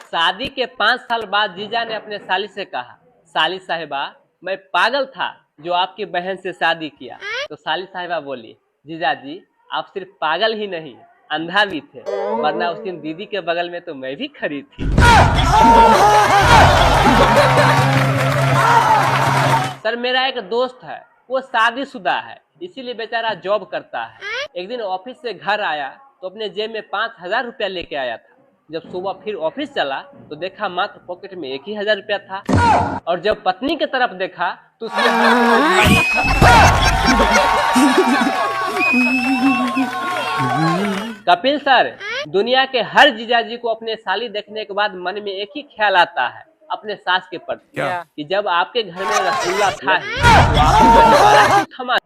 शादी के 5 साल बाद जीजा ने अपने साली से कहा, साली साहिबा मैं पागल था जो आपकी बहन से शादी किया। तो साली साहिबा बोली, जीजा जी आप सिर्फ पागल ही नहीं अंधा भी थे, वरना उस दिन दीदी के बगल में तो मैं भी खड़ी थी। सर मेरा एक दोस्त है, वो शादीशुदा है, इसीलिए बेचारा जॉब करता है। एक दिन ऑफिस से घर आया तो अपने जेब में 5,000 रुपया लेके आया था। जब सुबह फिर ऑफिस चला तो देखा मात्र पॉकेट में 1,000 रुपया था, और जब पत्नी की तरफ देखा तो उसके कपिल सर, दुनिया के हर जीजाजी को अपने साली देखने के बाद मन में एक ही ख्याल आता है अपने सास के प्रति, कि जब आपके घर में रसगुल्ला था तो आप थमा।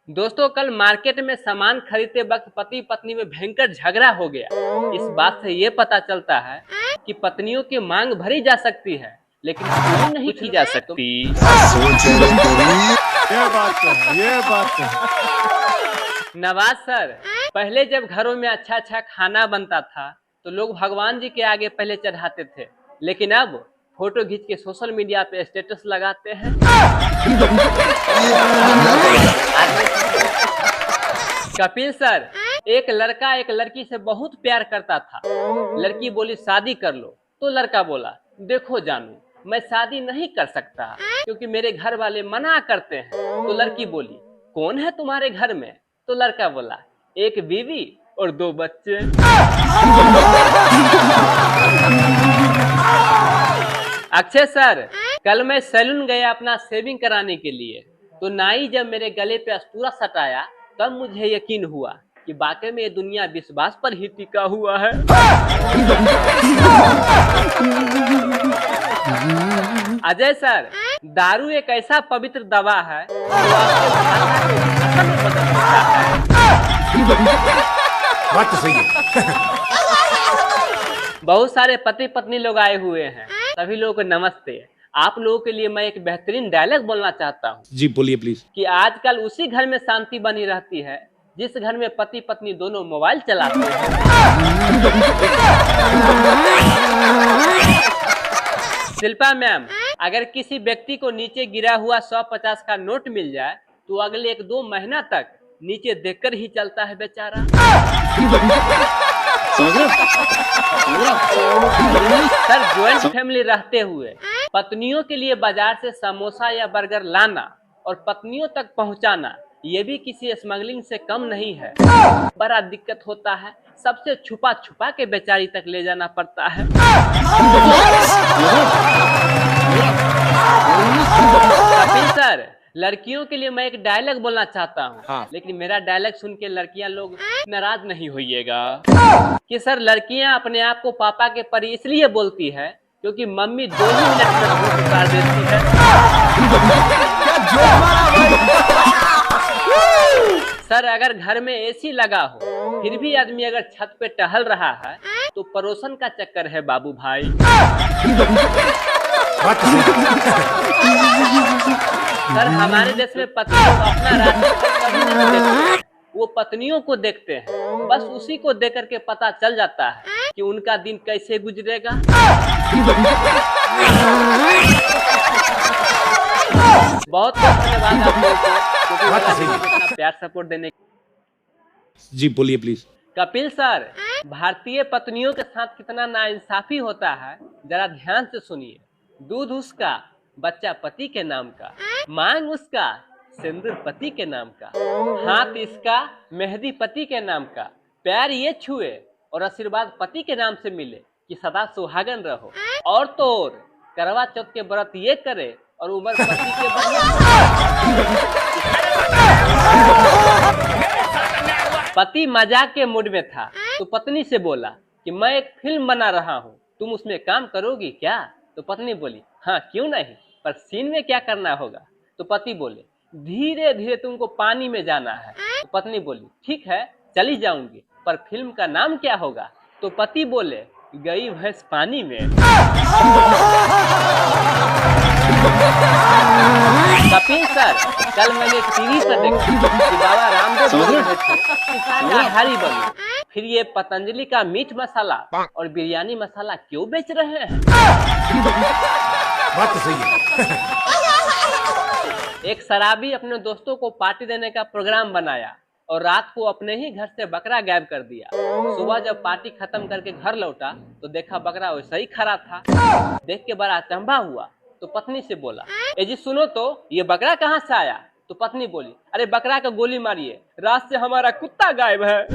दोस्तों कल मार्केट में सामान खरीदते वक्त पति पत्नी में भयंकर झगड़ा हो गया। इस बात से ये पता चलता है कि पत्नियों की मांग भरी जा सकती है लेकिन पूरी नहीं की जा सकती। ये बात है। नवाज सर, पहले जब घरों में अच्छा अच्छा खाना बनता था तो लोग भगवान जी के आगे पहले चढ़ाते थे, लेकिन अब फोटो खींच के सोशल मीडिया पे स्टेटस लगाते हैं। कपिल सर, एक लड़का एक लड़की से बहुत प्यार करता था। लड़की बोली शादी कर लो, तो लड़का बोला देखो जानू मैं शादी नहीं कर सकता क्योंकि मेरे घर वाले मना करते हैं। तो लड़की बोली कौन है तुम्हारे घर में? तो लड़का बोला एक बीवी और 2 बच्चे। अक्षय सर, कल मैं सैलून गया अपना शेविंग कराने के लिए, तो नाई जब मेरे गले पे अस्तूरा सटाया तब मुझे यकीन हुआ कि वाकई में ये दुनिया विश्वास पर ही टिका हुआ है। अजय सर, दारू एक ऐसा पवित्र दवा है जो आपके भाषा को भाषा में बदल सकता है। बात तो सही है। बहुत सारे पति पत्नी लोग आए हुए हैं, सभी लोगों को नमस्ते। आप लोगों के लिए मैं एक बेहतरीन डायलॉग बोलना चाहता हूँ। जी बोलिए प्लीज। कि आजकल उसी घर में शांति बनी रहती है जिस घर में पति पत्नी दोनों मोबाइल चलाते हैं। शिल्पा मैम, अगर किसी व्यक्ति को नीचे गिरा हुआ 150 का नोट मिल जाए तो अगले 1-2 महीना तक नीचे देखकर ही चलता है बेचारा। सर, ज्वाइंट फैमिली रहते हुए पत्नियों के लिए बाजार से समोसा या बर्गर लाना और पत्नियों तक पहुंचाना ये भी किसी स्मगलिंग से कम नहीं है। बड़ा दिक्कत होता है, सबसे छुपा छुपा के बेचारी तक ले जाना पड़ता है। कपिल सर, लड़कियों के लिए मैं एक डायलॉग बोलना चाहता हूँ। हाँ। लेकिन मेरा डायलॉग सुन के लड़कियां लोग नाराज नहीं होइएगा। कि सर, लड़कियां अपने आप को पापा के परी इसलिए बोलती है क्योंकि मम्मी 2 ही मिनट में पुकार देती है। सर, अगर घर में एसी लगा हो फिर भी आदमी अगर छत पे टहल रहा है तो पड़ोसन का चक्कर है बाबू भाई। सर, हमारे देश में पति लोग अपना राशि कभी नहीं देखते, वो पत्नियों को देखते हैं। बस उसी को देख करके पता चल जाता है कि उनका दिन कैसे गुजरेगा। बहुत धन्यवाद आप लोगों को इतना प्यार सपोर्ट देने। जी बोलिए प्लीज। कपिल सर, भारतीय पत्नियों के साथ कितना नाइंसाफी होता है जरा ध्यान से सुनिए। दूध उसका, बच्चा पति के नाम का, मांग उसका, सिंदूर पति के नाम का, हाथ इसका, मेहंदी पति के नाम का, पैर ये छुए और आशीर्वाद पति के नाम से मिले कि सदा सुहागन रहो। और तो और करवा चौथ के व्रत ये करे और उम्र पति के पति मजाक के मूड में था तो पत्नी से बोला कि मैं एक फिल्म बना रहा हूँ, तुम उसमें काम करोगी क्या? तो पत्नी बोली हाँ क्यों नहीं, पर सीन में क्या करना होगा? तो पति बोले धीरे धीरे तुमको पानी में जाना है। तो पत्नी बोली ठीक है चली जाऊंगी, पर फिल्म का नाम क्या होगा? तो पति बोले गई भैंस पानी में। कपिल सर, कल मैंने टीवी पर देखा कि बाबा रामदेव बोल रहे थे किसान का हारी बनो, फिर ये पतंजलि का मीट मसाला और बिरयानी मसाला क्यों बेच रहे हैं? बात तो सही है। एक शराबी अपने दोस्तों को पार्टी देने का प्रोग्राम बनाया और रात को अपने ही घर से बकरा गायब कर दिया। सुबह जब पार्टी खत्म करके घर लौटा तो देखा बकरा वैसा ही खड़ा था। देख के बड़ा अचंभा हुआ तो पत्नी से बोला, ए जी सुनो तो, ये बकरा कहाँ से आया? तो पत्नी बोली, अरे बकरा का गोली मारिए, रात से हमारा कुत्ता गायब है।